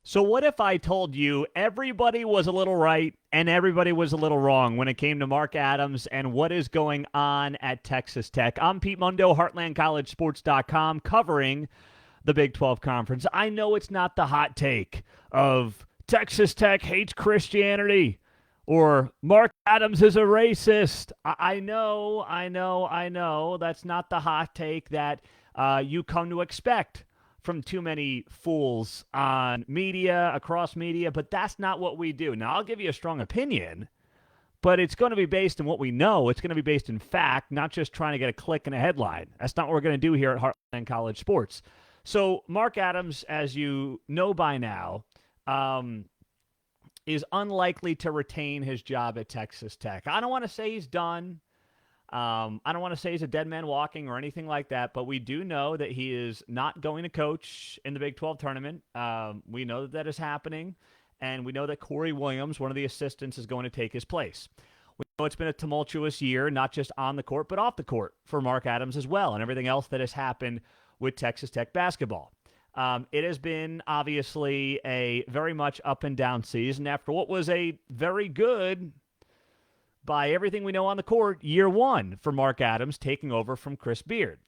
So what if I told you everybody was a little right and everybody was a little wrong when it came to Mark Adams and what is going on at Texas Tech? I'm Pete Mundo, HeartlandCollegeSports.com, covering the Big 12 Conference. I know it's not the hot take of Texas Tech hates Christianity or Mark Adams is a racist. I know. That's not the hot take that you come to expect from too many fools on media, across media, but that's not what we do. Now, I'll give you a strong opinion, but it's going to be based on what we know. It's going to be based in fact, not just trying to get a click and a headline. That's not what we're going to do here at Heartland College Sports. So, Mark Adams, as you know by now, is unlikely to retain his job at Texas Tech. I don't want to say he's done. I don't want to say he's a dead man walking or anything like that, but we do know that he is not going to coach in the Big 12 tournament. We know that is happening, and we know that Corey Williams, one of the assistants, is going to take his place. We know it's been a tumultuous year, not just on the court, but off the court for Mark Adams as well, and everything else that has happened with Texas Tech basketball. It has been obviously a very much up and down season after what was a very good, by everything we know on the court, year one for Mark Adams taking over from Chris Beard.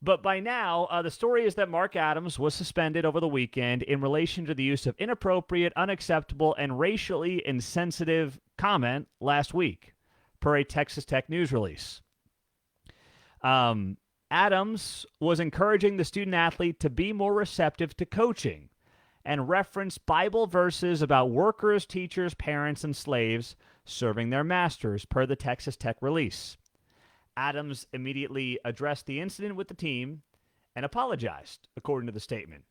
But by now, the story is that Mark Adams was suspended over the weekend in relation to the use of inappropriate, unacceptable, and racially insensitive comment last week, per a Texas Tech news release. Adams was encouraging the student athlete to be more receptive to coaching and referenced Bible verses about workers, teachers, parents, and slaves serving their masters, per the Texas Tech release. Adams immediately addressed the incident with the team and apologized, according to the statement.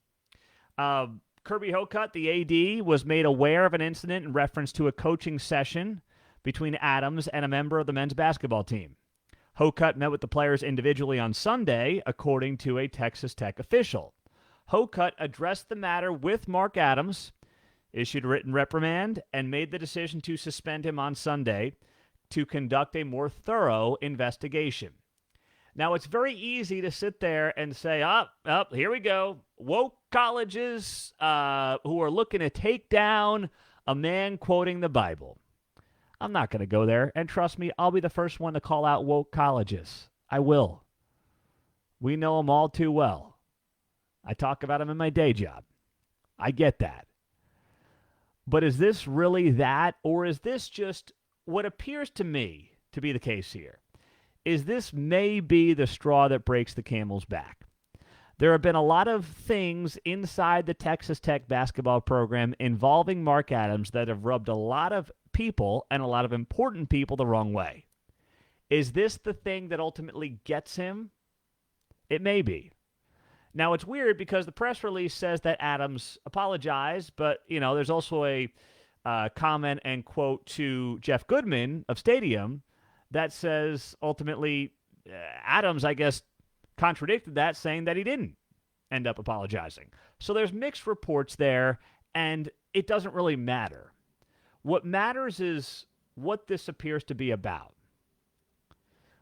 Kirby Hocutt, the AD, was made aware of an incident in reference to a coaching session between Adams and a member of the men's basketball team. Hocutt met with the players individually on Sunday, according to a Texas Tech official. Hocutt addressed the matter with Mark Adams, issued a written reprimand, and made the decision to suspend him on Sunday to conduct a more thorough investigation. Now, it's very easy to sit there and say, here we go. Woke colleges who are looking to take down a man quoting the Bible. I'm not going to go there. And trust me, I'll be the first one to call out woke colleges. I will. We know them all too well. I talk about them in my day job. I get that. But is this really that, or is this just what appears to me to be the case here? Is this may be the straw that breaks the camel's back? There have been a lot of things inside the Texas Tech basketball program involving Mark Adams that have rubbed a lot of people and a lot of important people the wrong way. Is this the thing that ultimately gets him? It may be. Now, it's weird because the press release says that Adams apologized, but, there's also a comment and quote to Jeff Goodman of Stadium that says ultimately Adams, I guess, contradicted that, saying that he didn't end up apologizing. So there's mixed reports there, and it doesn't really matter. What matters is what this appears to be about.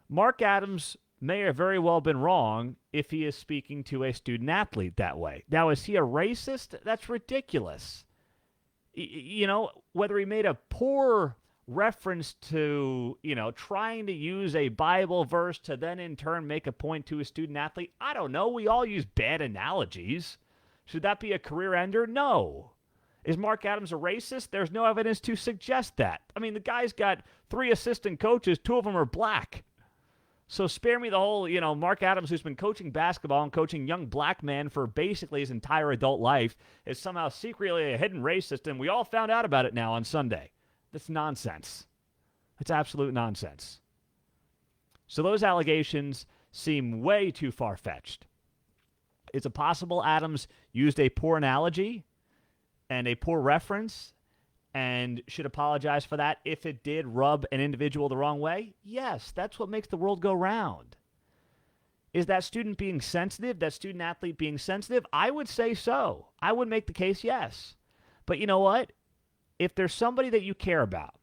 Mark Adams may have very well been wrong if he is speaking to a student athlete that way. Now, is he a racist? That's ridiculous. Whether he made a poor reference to, trying to use a Bible verse to then in turn make a point to a student athlete, I don't know. We all use bad analogies. Should that be a career ender? No. Is Mark Adams a racist? There's no evidence to suggest that. I mean, the guy's got 3 assistant coaches. 2 of them are black. So spare me the whole, Mark Adams, who's been coaching basketball and coaching young black men for basically his entire adult life, is somehow secretly a hidden racist, and we all found out about it now on Sunday. That's nonsense. It's absolute nonsense. So those allegations seem way too far-fetched. Is it possible Adams used a poor analogy and a poor reference and should apologize for that if it did rub an individual the wrong way? Yes, that's what makes the world go round. Is that student being sensitive, that student athlete being sensitive? I would say so. I would make the case yes. But you know what? If there's somebody that you care about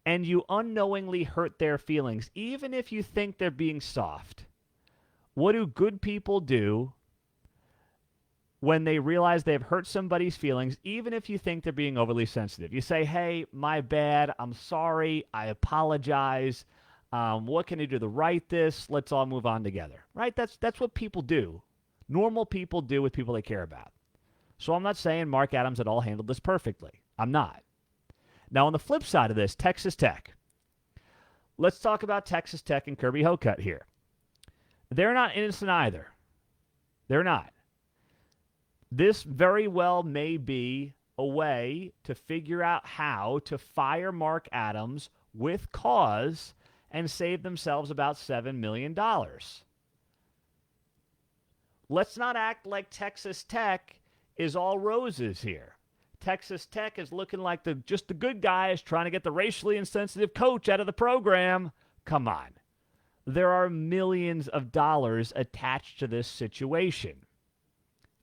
and you unknowingly hurt their feelings, even if you think they're being soft, what do good people do when they realize they've hurt somebody's feelings, even if you think they're being overly sensitive. You say, hey, my bad, I'm sorry, I apologize. What can I do to right this? Let's all move on together, right? That's what people do. Normal people do with people they care about. So I'm not saying Mark Adams at all handled this perfectly. I'm not. Now, on the flip side of this, Texas Tech. Let's talk about Texas Tech and Kirby Hocutt here. They're not innocent either. They're not. This very well may be a way to figure out how to fire Mark Adams with cause and save themselves about $7 million. Let's not act like Texas Tech is all roses here. Texas Tech is looking like just the good guys trying to get the racially insensitive coach out of the program. Come on. There are millions of dollars attached to this situation.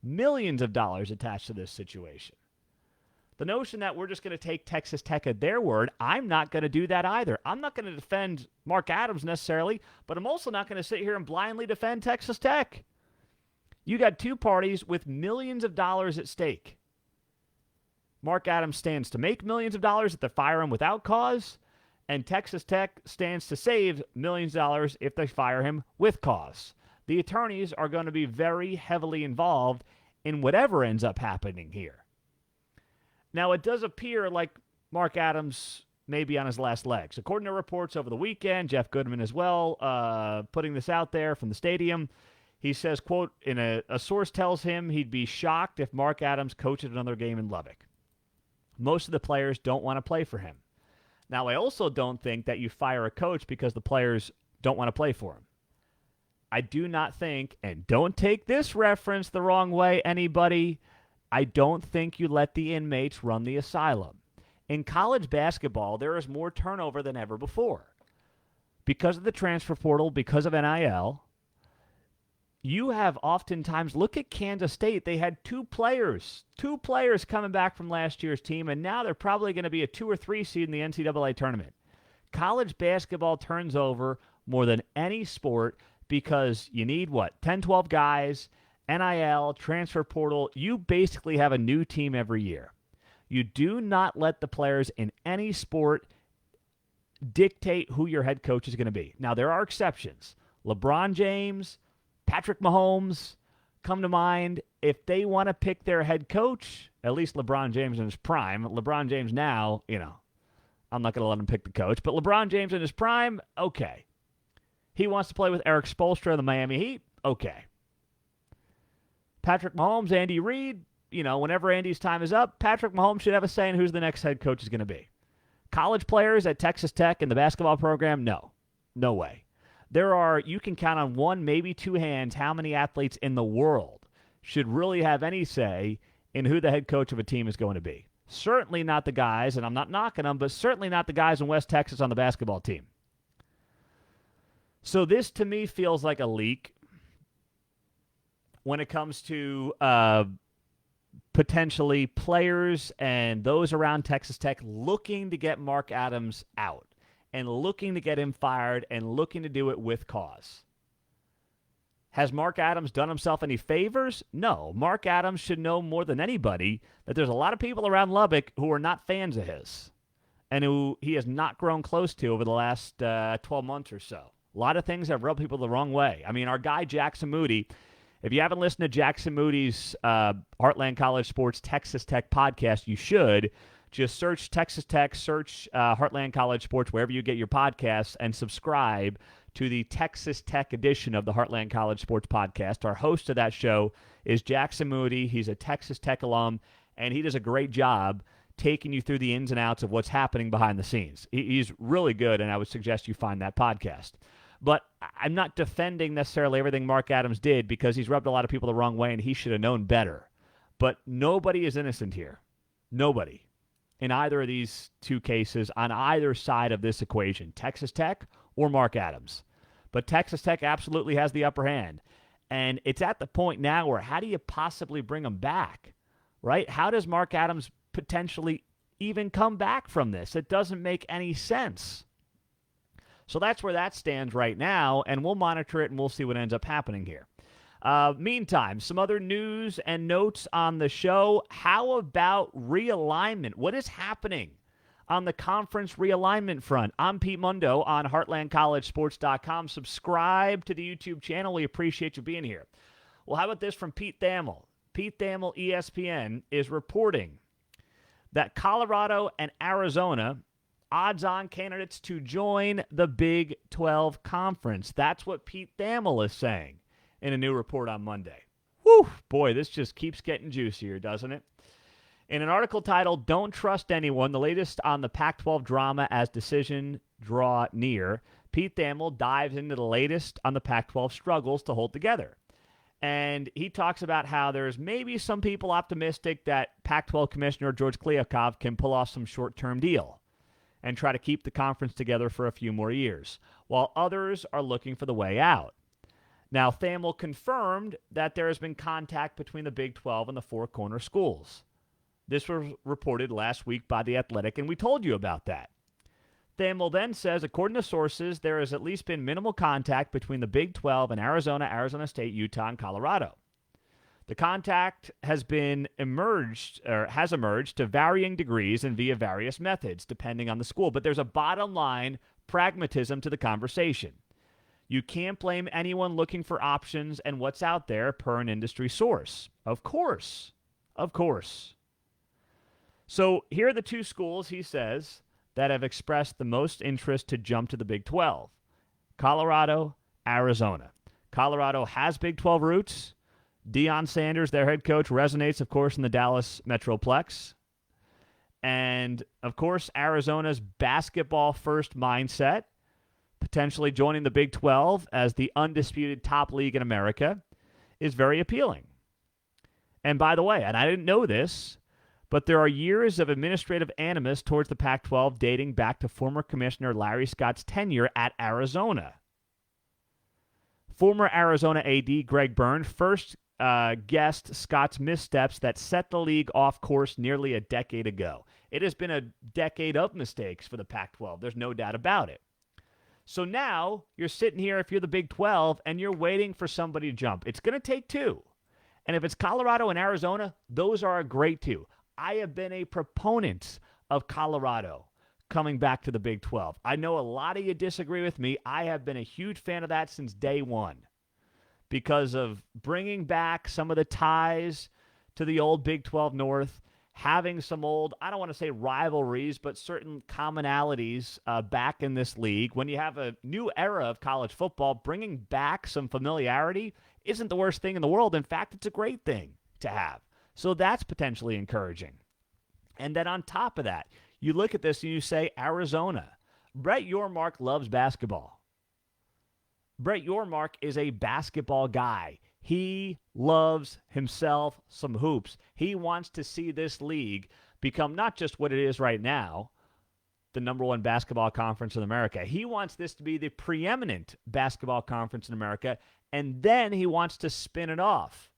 Millions of dollars attached to this situation. The notion that we're just going to take Texas Tech at their word, I'm not going to do that either. I'm not going to defend Mark Adams necessarily, but I'm also not going to sit here and blindly defend Texas Tech. You got two parties with millions of dollars at stake. Mark Adams stands to make millions of dollars if they fire him without cause, and Texas Tech stands to save millions of dollars if they fire him with cause. The attorneys are going to be very heavily involved in whatever ends up happening here. Now, it does appear like Mark Adams may be on his last legs. According to reports over the weekend, Jeff Goodman as well, putting this out there from the stadium, he says, quote, a source tells him he'd be shocked if Mark Adams coached another game in Lubbock. Most of the players don't want to play for him. Now, I also don't think that you fire a coach because the players don't want to play for him. I do not think, and don't take this reference the wrong way, anybody, I don't think you let the inmates run the asylum. In college basketball, there is more turnover than ever before. Because of the transfer portal, because of NIL, you have oftentimes, look at Kansas State, they had two players coming back from last year's team, and now they're probably going to be a 2 or 3 seed in the NCAA tournament. College basketball turns over more than any sport because you need, 10, 12 guys, NIL, transfer portal. You basically have a new team every year. You do not let the players in any sport dictate who your head coach is going to be. Now, there are exceptions. LeBron James, Patrick Mahomes come to mind. If they want to pick their head coach, at least LeBron James in his prime. LeBron James now, I'm not going to let him pick the coach, but LeBron James in his prime, okay. He wants to play with Eric Spoelstra of the Miami Heat, okay. Patrick Mahomes, Andy Reid, whenever Andy's time is up, Patrick Mahomes should have a say in who's the next head coach is going to be. College players at Texas Tech in the basketball program, no way. You can count on one, maybe two hands how many athletes in the world should really have any say in who the head coach of a team is going to be. Certainly not the guys, and I'm not knocking them, but certainly not the guys in West Texas on the basketball team. So this, to me, feels like a leak when it comes to potentially players and those around Texas Tech looking to get Mark Adams out and looking to get him fired and looking to do it with cause. Has Mark Adams done himself any favors? No. Mark Adams should know more than anybody that there's a lot of people around Lubbock who are not fans of his and who he has not grown close to over the last 12 months or so. A lot of things have rubbed people the wrong way. I mean, our guy Jackson Moody, if you haven't listened to Jackson Moody's Heartland College Sports Texas Tech podcast, you should. Just search Texas Tech, search Heartland College Sports, wherever you get your podcasts, and subscribe to the Texas Tech edition of the Heartland College Sports podcast. Our host of that show is Jackson Moody. He's a Texas Tech alum, and he does a great job taking you through the ins and outs of what's happening behind the scenes. He's really good, and I would suggest you find that podcast. But I'm not defending necessarily everything Mark Adams did because he's rubbed a lot of people the wrong way, and he should have known better. But nobody is innocent here. Nobody. In either of these two cases, on either side of this equation, Texas Tech or Mark Adams. But Texas Tech absolutely has the upper hand. And it's at the point now where how do you possibly bring him back, right? How does Mark Adams potentially even come back from this? It doesn't make any sense. So that's where that stands right now, and we'll monitor it and we'll see what ends up happening here. Meantime, some other news and notes on the show. How about realignment? What is happening on the conference realignment front? I'm Pete Mundo on HeartlandCollegeSports.com. Subscribe to the YouTube channel. We appreciate you being here. Well, how about this from Pete Thamel? Pete Thamel, ESPN, is reporting that Colorado and Arizona, odds-on candidates to join the Big 12 Conference. That's what Pete Thamel is saying in a new report on Monday. Whew, boy, this just keeps getting juicier, doesn't it? In an article titled, "Don't Trust Anyone, the latest on the Pac-12 drama as decision draw near," Pete Thamel dives into the latest on the Pac-12 struggles to hold together. And he talks about how there's maybe some people optimistic that Pac-12 Commissioner George Kliavkoff can pull off some short-term deal and try to keep the conference together for a few more years, while others are looking for the way out. Now, Thamel confirmed that there has been contact between the Big 12 and the Four Corner schools. This was reported last week by The Athletic, and we told you about that. Thamel then says, according to sources, there has at least been minimal contact between the Big 12 and Arizona, Arizona State, Utah, and Colorado. The contact has emerged to varying degrees and via various methods, depending on the school. But there's a bottom line pragmatism to the conversation. You can't blame anyone looking for options and what's out there per an industry source. Of course. Of course. So here are the two schools, he says, that have expressed the most interest to jump to the Big 12. Colorado, Arizona. Colorado has Big 12 roots. Deion Sanders, their head coach, resonates, of course, in the Dallas Metroplex. And, of course, Arizona's basketball-first mindset, potentially joining the Big 12 as the undisputed top league in America, is very appealing. And by the way, and I didn't know this, but there are years of administrative animus towards the Pac-12 dating back to former Commissioner Larry Scott's tenure at Arizona. Former Arizona AD Greg Byrne first guessed Scott's missteps that set the league off course nearly a decade ago. It has been a decade of mistakes for the Pac-12. There's no doubt about it. So now you're sitting here, if you're the Big 12, and you're waiting for somebody to jump. It's going to take two. And if it's Colorado and Arizona, those are a great two. I have been a proponent of Colorado coming back to the Big 12. I know a lot of you disagree with me. I have been a huge fan of that since day one because of bringing back some of the ties to the old Big 12 North, having some old, I don't want to say rivalries, but certain commonalities back in this league. When you have a new era of college football, bringing back some familiarity isn't the worst thing in the world. In fact, it's a great thing to have. So that's potentially encouraging. And then on top of that, you look at this and you say, Arizona. Brett Yormark loves basketball. Brett Yormark is a basketball guy. He loves himself some hoops. He wants to see this league become not just what it is right now, the number one basketball conference in America. He wants this to be the preeminent basketball conference in America, and then he wants to spin it off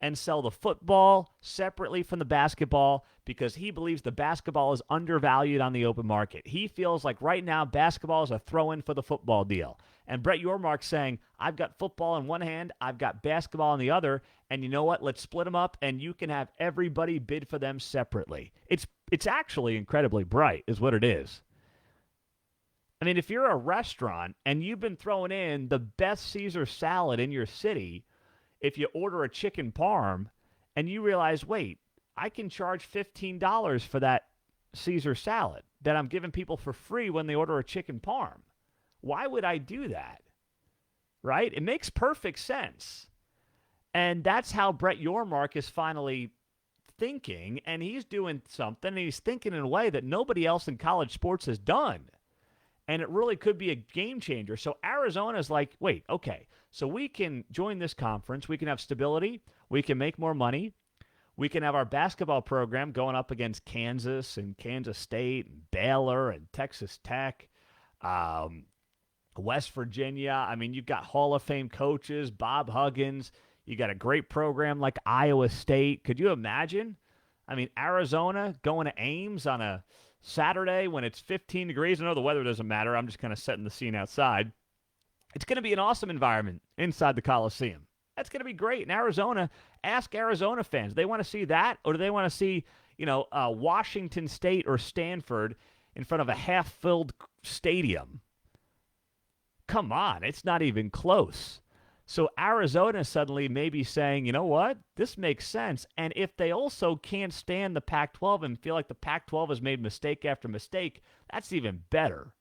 and sell the football separately from the basketball because he believes the basketball is undervalued on the open market. He feels like right now basketball is a throw-in for the football deal. And Brett Yormark's saying, I've got football in one hand, I've got basketball in the other, and you know what? Let's split them up, and you can have everybody bid for them separately. It's actually incredibly bright is what it is. I mean, if you're a restaurant and you've been throwing in the best Caesar salad in your city, if you order a chicken parm and you realize, wait, I can charge $15 for that Caesar salad that I'm giving people for free when they order a chicken parm. Why would I do that? Right? It makes perfect sense. And that's how Brett Yormark is finally thinking, and he's doing something, and he's thinking in a way that nobody else in college sports has done. And it really could be a game changer. So Arizona's like, wait, okay, so we can join this conference. We can have stability. We can make more money. We can have our basketball program going up against Kansas and Kansas State and Baylor and Texas Tech, West Virginia. I mean, you've got Hall of Fame coaches, Bob Huggins. You got a great program like Iowa State. Could you imagine? I mean, Arizona going to Ames on a Saturday when it's 15 degrees. I know the weather doesn't matter. I'm just kind of setting the scene outside. It's going to be an awesome environment inside the Coliseum. That's going to be great. In Arizona, ask Arizona fans. Do they want to see that, or do they want to see, Washington State or Stanford in front of a half-filled stadium? Come on, it's not even close. So Arizona suddenly may be saying, you know what, this makes sense. And if they also can't stand the Pac-12 and feel like the Pac-12 has made mistake after mistake, that's even better.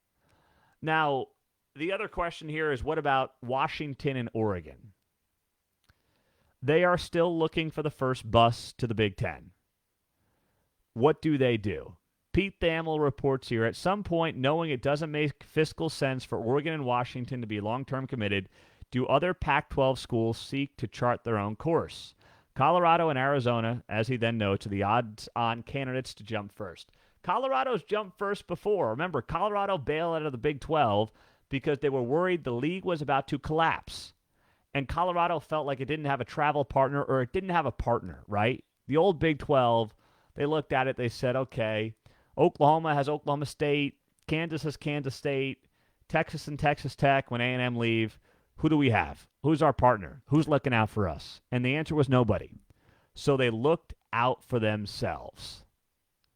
Now, the other question here is, what about Washington and Oregon? They are still looking for the first bus to the Big Ten. What do they do? Pete Thamel reports here, at some point, knowing it doesn't make fiscal sense for Oregon and Washington to be long-term committed, do other Pac-12 schools seek to chart their own course? Colorado and Arizona, as he then notes, are the odds-on candidates to jump first. Colorado's jumped first before. Remember, Colorado bailed out of the Big 12 because they were worried the league was about to collapse. And Colorado felt like it didn't have a travel partner, or it didn't have a partner, right? The old Big 12, they looked at it, they said, okay, Oklahoma has Oklahoma State, Kansas has Kansas State, Texas and Texas Tech when A&M leave. Who do we have? Who's our partner? Who's looking out for us? And the answer was nobody. So they looked out for themselves.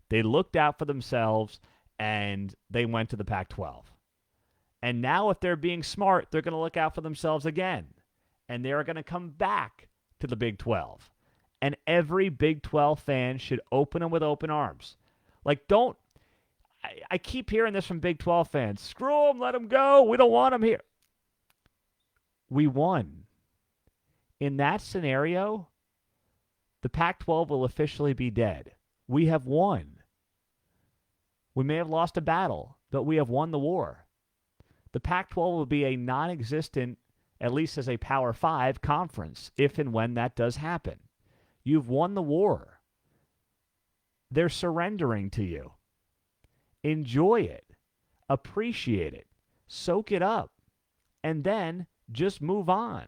They looked out for themselves, and they went to the Pac-12. And now if they're being smart, they're going to look out for themselves again. And they're going to come back to the Big 12. And every Big 12 fan should open them with open arms. Like, I keep hearing this from Big 12 fans. Screw them, let them go. We don't want them here. We won. In that scenario, the Pac-12 will officially be dead. We have won. We may have lost a battle, but we have won the war. The Pac-12 will be a non-existent, at least as a Power 5 conference, if and when that does happen. You've won the war. They're surrendering to you. Enjoy it. Appreciate it. Soak it up. And then just move on.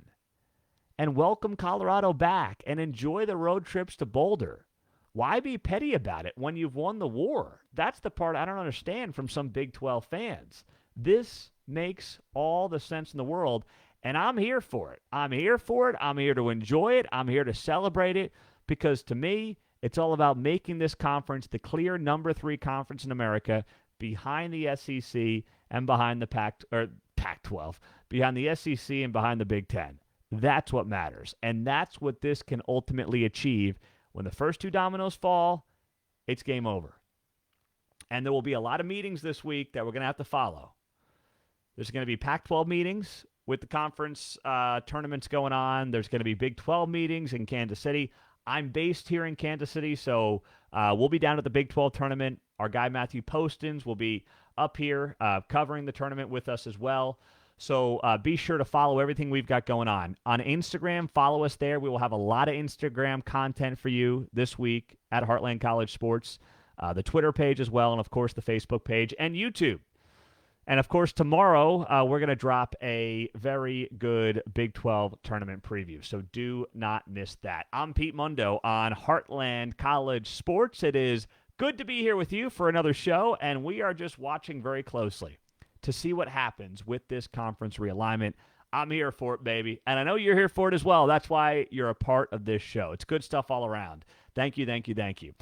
And welcome Colorado back. And enjoy the road trips to Boulder. Why be petty about it when you've won the war? That's the part I don't understand from some Big 12 fans. This makes all the sense in the world. And I'm here for it. I'm here for it. I'm here to enjoy it. I'm here to celebrate it. Because to me, it's all about making this conference the clear number 3 conference in America, behind the SEC and behind the Pac-12, behind the SEC and behind the Big Ten. That's what matters. And that's what this can ultimately achieve. When the first 2 dominoes fall, it's game over. And there will be a lot of meetings this week that we're going to have to follow. There's going to be Pac-12 meetings with the conference tournaments going on. There's going to be Big 12 meetings in Kansas City. I'm based here in Kansas City, so we'll be down at the Big 12 tournament. Our guy Matthew Postins will be up here covering the tournament with us as well. So be sure to follow everything we've got going on. On Instagram, follow us there. We will have a lot of Instagram content for you this week at Heartland College Sports. The Twitter page as well, and, of course, the Facebook page and YouTube. And, of course, tomorrow we're going to drop a very good Big 12 tournament preview. So do not miss that. I'm Pete Mundo on Heartland College Sports. It is good to be here with you for another show, and we are just watching very closely to see what happens with this conference realignment. I'm here for it, baby. And I know you're here for it as well. That's why you're a part of this show. It's good stuff all around. Thank you, thank you, thank you.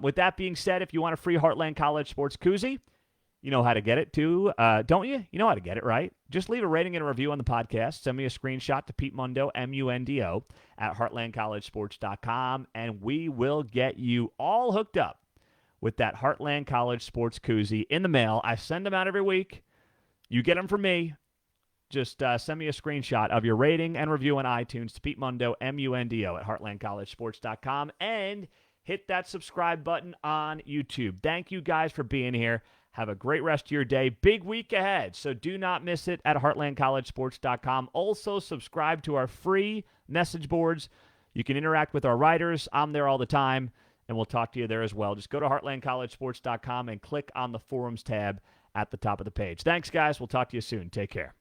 With that being said, if you want a free Heartland College Sports koozie, you know how to get it too, don't you? You know how to get it, right? Just leave a rating and a review on the podcast. Send me a screenshot to Pete Mundo, M-U-N-D-O, at heartlandcollegesports.com, and we will get you all hooked up with that Heartland College Sports koozie in the mail. I send them out every week. You get them from me. Just send me a screenshot of your rating and review on iTunes to Pete Mundo, M-U-N-D-O, at heartlandcollegesports.com, and hit that subscribe button on YouTube. Thank you guys for being here. Have a great rest of your day. Big week ahead, so do not miss it at heartlandcollegesports.com. Also, subscribe to our free message boards. You can interact with our writers. I'm there all the time, and we'll talk to you there as well. Just go to heartlandcollegesports.com and click on the forums tab at the top of the page. Thanks, guys. We'll talk to you soon. Take care.